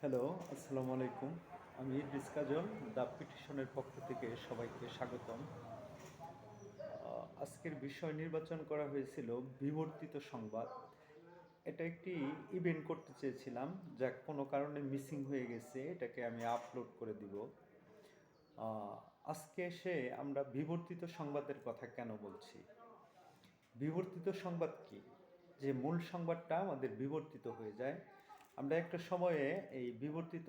Hello, আসসালামু আলাইকুম। আমি ইদ্রিস কাজল, দ্য পিটিশনের পক্ষ থেকে সবাইকে স্বাগতম। আজকের বিষয় নির্বাচন করা হয়েছিল বিবর্তিত সংবাদ। এটা একটি ইভেন্ট করতে চেয়েছিলাম, যা কোনো কারণে মিসিং হয়ে গেছে। এটাকে আমি আপলোড করে দিব। আজকে এসে আমরা বিবর্তিত সংবাদের কথা কেন বলছি? বিবর্তিত সংবাদ কি? যে মূল সংবাদটা আমাদের বিবর্তিত হয়ে যায়। আমরা একটা সময়ে এই বিবর্তিত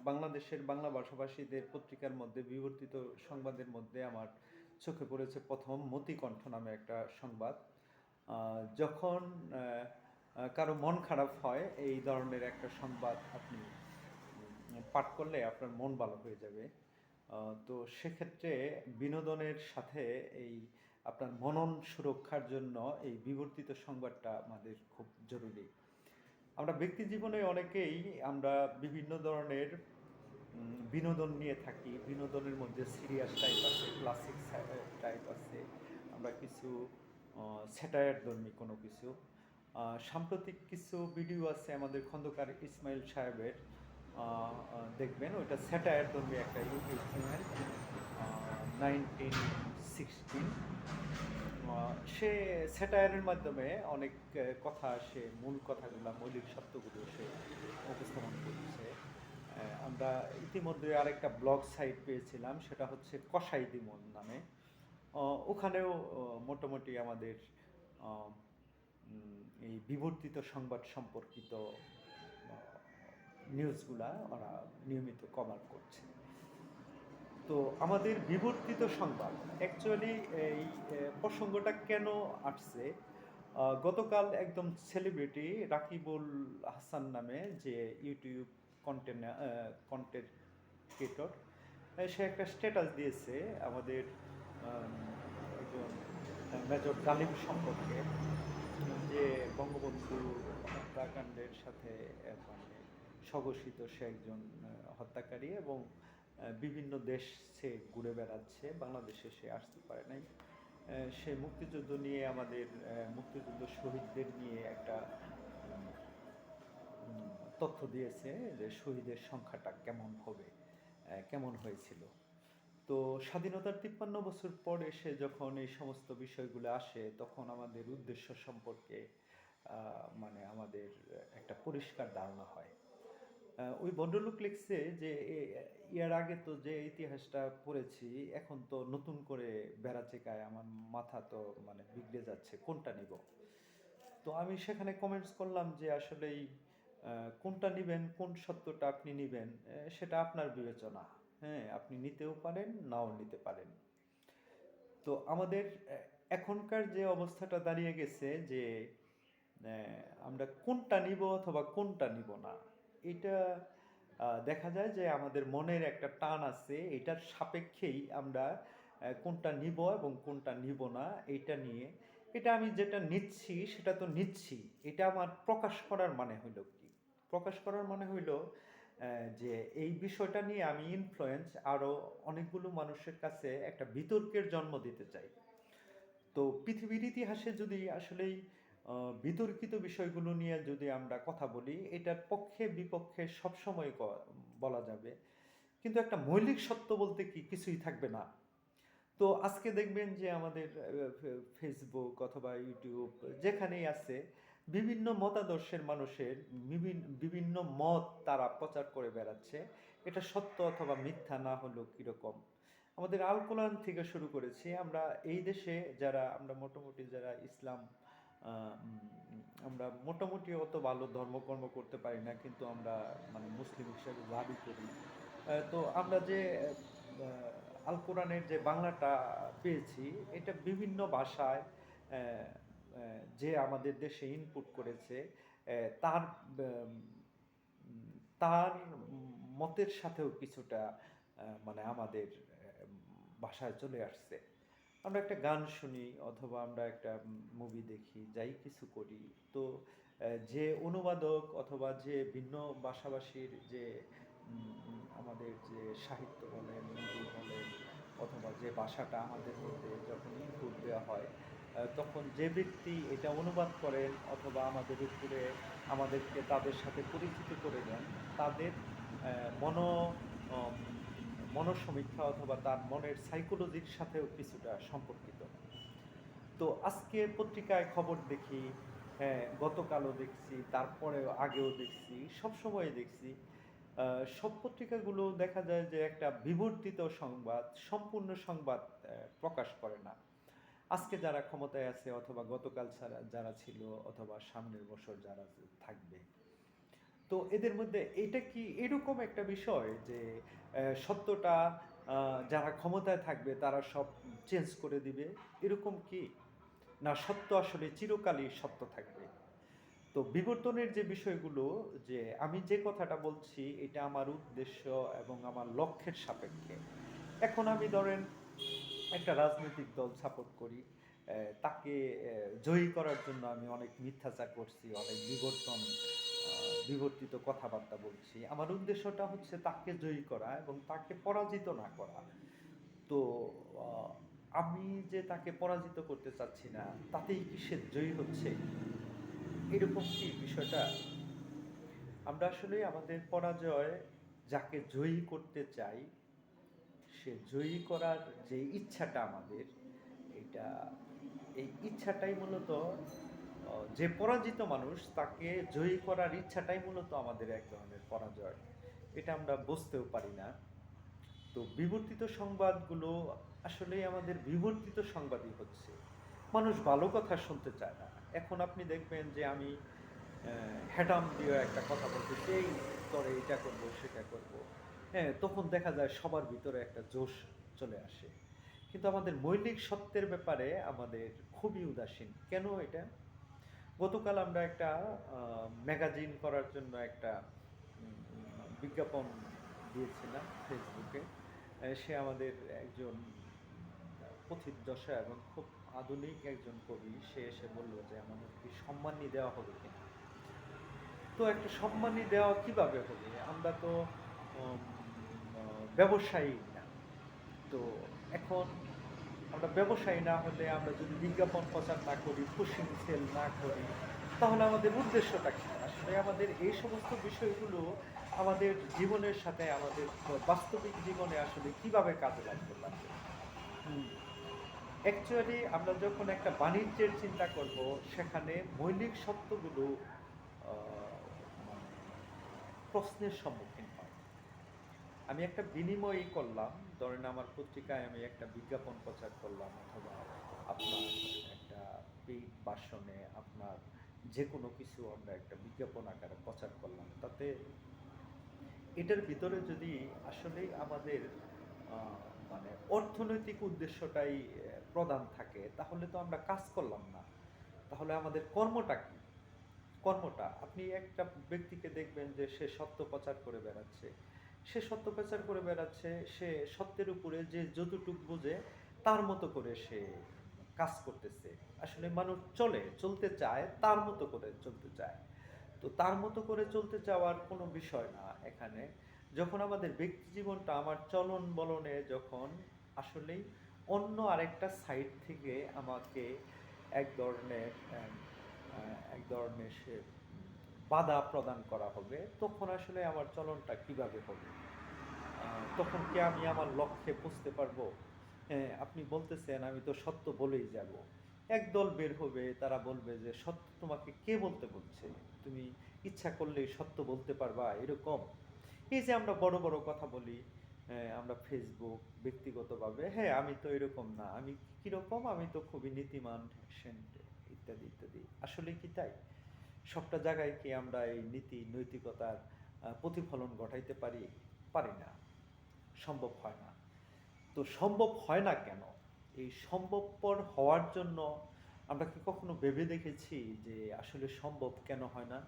বাংলাদেশের বাংলা ভাষাভাষীদের পত্রিকার মধ্যে বিবর্তিত সংবাদের মধ্যে আমার চোখে পড়েছে প্রথম মতিকণ্ঠ নামে একটা সংবাদ। যখন কারো মন খারাপ হয়, এই ধরনের একটা সংবাদ আপনি পাঠ করলে আপনার মন ভালো হয়ে যাবে। তো সেক্ষেত্রে বিনোদনের সাথে এই আপনার মনন সুরক্ষার জন্য এই বিবর্তিত সংবাদটা আমাদের খুব জরুরি। আমরা ব্যক্তি জীবনে অনেকেই আমরা বিভিন্ন ধরনের বিনোদন নিয়ে থাকি। বিনোদনের মধ্যে সিরিয়াস টাইপ আছে, ক্লাসিক টাইপ আছে, আমরা কিছু স্যাটায়ার ধর্মী কোনো কিছু। সাম্প্রতিক কিছু ভিডিও আছে আমাদের খন্দকার ইসমাইল সাহেবের, দেখবেন ওইটা স্যাটায়ার ধর্মী একটা ইউটিউব চ্যানেল, 1916। সে স্যাটায়ারের মাধ্যমে অনেক কথা, সে মূল কথাগুলা, মৌলিক সত্যগুলো সে উপস্থাপন করছে। আমরা ইতিমধ্যে আরেকটা ব্লগ সাইট পেয়েছিলাম, সেটা হচ্ছে কসাই দিমন নামে। ওখানেও মোটামুটি আমাদের আহ, এই বিবর্তিত সংবাদ সম্পর্কিত নিউজগুলা ওরা নিয়মিত কভার করছে। তো আমাদের বিবর্তিত সংবাদ অ্যাকচুয়ালি এই প্রসঙ্গটা কেন আসছে? গতকাল একদম সেলিব্রিটি রাকিবুল হাসান নামে যে ইউটিউব কন্টেন্ট কন্টেন্ট ক্রিয়েটর, সে একটা স্ট্যাটাস দিয়েছে আমাদের আম, একজন মেজর ডালিম সম্পর্কে, যে বঙ্গবন্ধু হত্যাকাণ্ডের সাথে মানে স্বঘোষিত সে একজন হত্যাকারী, এবং বিভিন্ন দেশ সে ঘুরে বেড়াচ্ছে, বাংলাদেশে সে আসতে পারে নাই। সে মুক্তিযুদ্ধ নিয়ে, আমাদের মুক্তিযুদ্ধ শহীদদের নিয়ে একটা উম, তথ্য দিয়েছে যে শহীদের সংখ্যাটা কেমন হবে, কেমন হয়েছিল। তো স্বাধীনতার 53 বছর পর এসে যখন এই সমস্ত বিষয়গুলো আসে, তখন আমাদের উদ্দেশ্য সম্পর্কে মানে আমাদের একটা পরিষ্কার ধারণা হয়। ওই ভদ্রলোক লিখছে যে ইয়ার আগে তো যে ইতিহাসটা পড়েছি, এখন তো নতুন করে বেড়া চেকায় আমার মাথা তো মানে বিগড়ে যাচ্ছে, কোনটা নিব? তো আমি সেখানে কমেন্টস করলাম যে আসলেই কোনটা নিবেন, কোন সত্যটা আপনি নিবেন, সেটা আপনার বিবেচনা। হ্যাঁ, আপনি নিতেও পারেন, নাও নিতে পারেন। তো আমাদের এখনকার যে অবস্থাটা দাঁড়িয়ে গেছে যে আমরা কোনটা নিব অথবা কোনটা নিব না, এটা দেখা যায় যে আমাদের মনের একটা টান আছে, এটার সাপেক্ষেই আমরা কোনটা নিব এবং কোনটা নিব না এইটা নিয়ে। এটা আমি যেটা নিচ্ছি সেটা তো নিচ্ছি, এটা আমার প্রকাশ করার মানে হইল কি? প্রকাশ করার মানে হইল যে এই বিষয়টা নিয়ে আমি ইনফ্লুয়েন্স আরও অনেকগুলো মানুষের কাছে একটা বিতর্কের জন্ম দিতে চাই। তো পৃথিবীর ইতিহাসে যদি আসলেই বিতর্কিত বিষয়গুলো নিয়ে যদি আমরা কথা বলি, এটার পক্ষে বিপক্ষে সবসময় বলা যাবে, কিন্তু একটা মৌলিক সত্য বলতে কি কিছুই থাকবে না। তো আজকে দেখবেন যে আমাদের ফেসবুক অথবা ইউটিউব যেখানেই আছে, বিভিন্ন মতাদর্শের মানুষের বিভিন্ন মত তারা প্রচার করে বেড়াচ্ছে। এটা সত্য অথবা মিথ্যা না হলেও কীরকম, আমাদের আল কোরআন থেকে শুরু করেছি আমরা এই দেশে, যারা আমরা মোটামুটি যারা ইসলাম, আমরা মোটামুটি অত ভালো ধর্মকর্ম করতে পারি না, কিন্তু আমরা মানে মুসলিম হিসেবে দাবি করি। তো আমরা যে আল কোরআনের যে বাংলাটা পেয়েছি, এটা বিভিন্ন ভাষায় যে আমাদের দেশে ইনপুট করেছে, তার তার মতের সাথেও কিছুটা মানে আমাদের ভাষায় চলে আসছে। আমরা একটা গান শুনি অথবা আমরা একটা মুভি দেখি, যাই কিছু করি, তো যে অনুবাদক অথবা যে ভিন্ন ভাষাভাষীর যে আমাদের যে সাহিত্য বলেন, মুভি বলেন, অথবা যে ভাষাটা আমাদের মধ্যে যখন ইনপুট দেওয়া হয়, তখন যে ব্যক্তি এটা অনুবাদ করেন অথবা আমাদের উপরে আমাদেরকে তাদের সাথে পরিচিত করে দেন, তাদের মন অম মনঃসমীক্ষা অথবা তার মনের সাইকোলজির সাথেও কিছুটা সম্পর্কিত। তো আজকে পত্রিকায় খবর দেখি, হ্যাঁ, গতকালও দেখছি, তারপরেও আগেও দেখছি, সবসময় দেখছি। সব পত্রিকাগুলো দেখা যায় যে একটা বিবর্তিত সংবাদ, সম্পূর্ণ সংবাদ প্রকাশ করে না। আজকে যারা ক্ষমতায় আছে অথবা গতকাল যারা ছিল অথবা সামনের বছর যারা থাকবে, তো এদের মধ্যে এটা কি এরকম একটা বিষয় যে সত্যটা যারা ক্ষমতায় থাকবে তারা সব চেঞ্জ করে দিবে, এরকম কি? না, সত্য আসলে চিরকালই সত্য থাকবে? তো বিবর্তনের যে বিষয়গুলো, যে আমি যে কথাটা বলছি এটা আমার উদ্দেশ্য এবং আমার লক্ষ্যের সাপেক্ষে। এখন আমি ধরেন একটা রাজনৈতিক দল সাপোর্ট করি, তাকে জয়ী করার জন্য আমি অনেক মিথ্যাচার করছি, অনেক বিবর্তিত কথাবার্তা বলছি। আমার উদ্দেশ্যটা হচ্ছে তাকে জয়ী করা এবং তাকে পরাজিত না করা। তো আহ, আমি যে তাকে পরাজিত করতে চাচ্ছি না, তাতেই কি সে জয়ী হচ্ছে? এরকম কি বিষয়টা? আমরা আসলে আমাদের পরাজয়, যাকে জয়ী করতে চাই, সে জয়ী করার যে ইচ্ছাটা আমাদের, এটা এই ইচ্ছাটাই মূলত যে পরাজিত মানুষ তাকে জয়ী করার ইচ্ছাটাই মূলত আমাদের এক ধরনের পরাজয়। এটা আমরা বুঝতেও পারি না। তো বিবর্তিত সংবাদগুলো আসলে আমাদের বিবর্তিত সংবাদই হচ্ছে। মানুষ ভালো কথা শুনতে চায় না। এখন আপনি দেখবেন যে আমি হ্যাডাম দিয়ে একটা কথা বলতেছি, এই তরে এটা করবো সেটা করবো, হ্যাঁ, তখন দেখা যায় সবার ভিতরে একটা জোশ চলে আসে। কিন্তু আমাদের মৌলিক সত্যের ব্যাপারে আমাদের খুবই উদাসীন। কেন এটা? গতকাল আমরা একটা ম্যাগাজিন করার জন্য একটা বিজ্ঞাপন দিয়েছিলাম ফেসবুকে। সে আমাদের একজন পথিতযশা এবং খুব আধুনিক একজন কবি। সে এসে বলল যে আমাদের কি সম্মানী দেওয়া হবে কিনা। তো একটা সম্মানী দেওয়া কিভাবে হবে? আমরা তো উম, ব্যবসায়ী না। তো এখন আমরা ব্যবসায়ী না হলে, আমরা যদি বিজ্ঞাপন প্রচার না করি, পুশিং সেল না করি, তাহলে আমাদের উদ্দেশ্যটা কি? আসলে আমাদের এই সমস্ত বিষয়গুলো আমাদের জীবনের সাথে, আমাদের বাস্তবিক জীবনে আসলে কিভাবে কাজে লাগতে পারবে? অ্যাকচুয়ালি আমরা যখন একটা বাণিজ্যের চিন্তা করব, সেখানে মৌলিক সত্যগুলো মানে প্রশ্নের সম্মুখীন হয়। আমি একটা বিনিময়ই করলাম, ধরেন আমার পত্রিকায় আমি একটা বিজ্ঞাপন প্রচার করলাম অথবা আপনার একটা পেইড ভার্সনে আপনার যে কোনো কিছু আমরা একটা বিজ্ঞাপন আকারে প্রচার করলাম, তাতে এটার ভিতরে যদি আসলেই আমাদের আহ, মানে অর্থনৈতিক উদ্দেশ্যটাই প্রধান থাকে, তাহলে তো আমরা কাজ করলাম না। তাহলে আমাদের কর্মটা কি? কর্মটা, আপনি একটা ব্যক্তিকে দেখবেন যে সে সত্য প্রচার করে বেড়াচ্ছে, সে সত্যের উপরে যে যতটুক বোঝে তার মতো করে সে কাজ করতেছে। আসলে মানুষ চলতে চায়, তার মতো করে চলতে চায়। তো তার মতো করে চলতে চাওয়ার কোনো বিষয় না এখানে। যখন আমাদের ব্যক্তি জীবনটা আমার চলন বলনে যখন আসলেই অন্য আরেকটা সাইড থেকে আমাকে এক ধরনের সে বাধা প্রদান করা হবে, তখন আসলে আমার চলনটা কিভাবে হবে? তখন কি আমি আমার লক্ষ্যে পৌঁছতে পারবো? হ্যাঁ, আপনি বলতেছেন আমি তো সত্য বলেই যাব। একদল বের হবে, তারা বলবে যে সত্য তোমাকে কে বলতে বলছে? তুমি ইচ্ছা করলেই সত্য বলতে পারবা, এরকম। এই যে আমরা বড় বড় কথা বলি, আমরা ফেসবুক, ব্যক্তিগতভাবে, হ্যাঁ আমি তো এরকম না, আমি কিরকম, আমি তো খুবই নীতিমান, সেন্ট, ইত্যাদি ইত্যাদি। আসলে কি তাই? সবটা জায়গায় কি আমরা এই নীতি নৈতিকতার প্রতিফলন ঘটাইতে পারি? পারি না, সম্ভব হয় না। তো সম্ভব হয় না কেন? এই সম্ভবপর হওয়ার জন্য আমরা কি কখনো ভেবে দেখেছি যে আসলে সম্ভব কেন হয় না?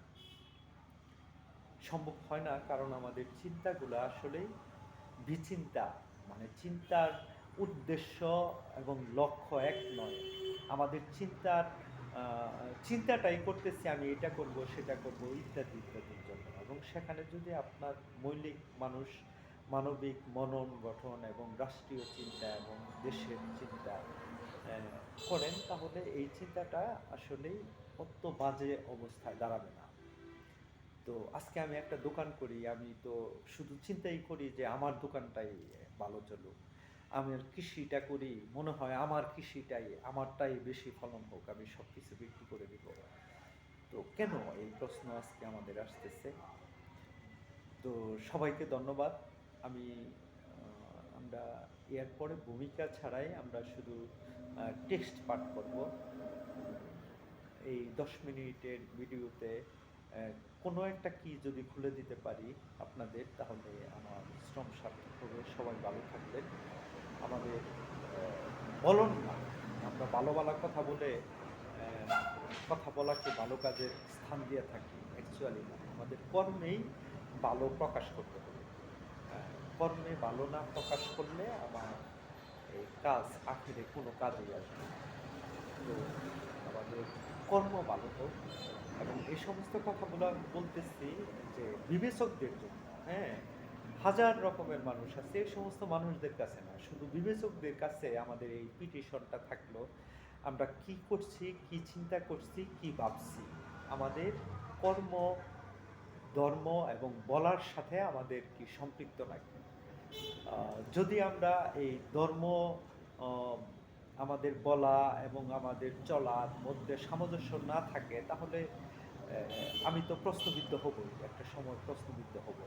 সম্ভব হয় না কারণ আমাদের চিন্তাগুলো আসলেই বিচিন্তা। মানে চিন্তার উদ্দেশ্য এবং লক্ষ্য এক নয়। আমাদের চিন্তাটাই করতেছি আমি এটা করব সেটা করব ইত্যাদি ইত্যাদির জন্য। এবং সেখানে যদি আপনার মৌলিক মানবিক মনন গঠন এবং রাষ্ট্রীয় চিন্তা এবং দেশের চিন্তা, করেন, তাহলে এই চিন্তাটা আসলেই অত বাজে অবস্থায় দাঁড়াবে না। তো আজকে আমি একটা দোকান করি, আমি তো শুধু চিন্তাই করি যে আমার দোকানটাই ভালো চলুক। আমি আর কৃষিটা করি, মনে হয় আমার কৃষিটাই, আমারটাই বেশি ফলন হোক, আমি সবকিছু বিক্রি করে দিব। তো কেন এই প্রশ্ন আজকে আমাদের আসতেছে? তো সবাইকে ধন্যবাদ। আমি আমরা এরপরে ভূমিকা ছাড়াই আমরা শুধু টেক্সট পাঠ করব। এই ১০ মিনিটের ভিডিওতে কোনো একটা কি যদি খুলে দিতে পারি আপনাদের, তাহলে আমার শ্রম সার্থক হবে। সবাই ভালো থাকবেন। আমাদের বলন না, আমরা ভালো কথা বলে কথা বলাকে ভালো কাজের স্থান দিয়ে থাকি। অ্যাকচুয়ালি না। আমাদের কর্মেই ভালো প্রকাশ করতে হবে। কর্মে ভালো না প্রকাশ করলে আমার এই কাজ আখেরে কোনো কাজেই আসবে না। তো আমাদের কর্ম ভালো হোক, এবং এই সমস্ত কথাগুলো আমি বলতেছি যে বিবেচকদের জন্য, হ্যাঁ? হাজার রকমের মানুষ আছে, এই সমস্ত মানুষদের কাছে না, শুধু বিবেচকদের কাছে আমাদের এই পিটিশনটা থাকলো। আমরা কি করছি, কি চিন্তা করছি, কি ভাবছি, আমাদের কর্ম, ধর্ম এবং বলার সাথে আমাদের কি সম্পৃক্ত নাকি? যদি আমরা এই ধর্ম আহ, আমাদের বলা এবং আমাদের চলার মধ্যে সামঞ্জস্য না থাকে, তাহলে আমি তো প্রশ্নবিদ্ধ হবই, একটা সময় প্রশ্নবিদ্ধ হব।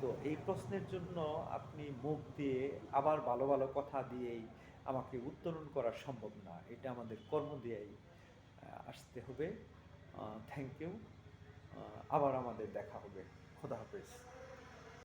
তো এই প্রশ্নের জন্য আপনি মুখ দিয়ে আবার ভালো ভালো কথা দিয়েই আমাকে উত্তরণ করা সম্ভব না, এটা আমাদের কর্ম দিয়েই আসতে হবে। Thank you. আবার আমাদের দেখা হবে। খোদা হাফেজ।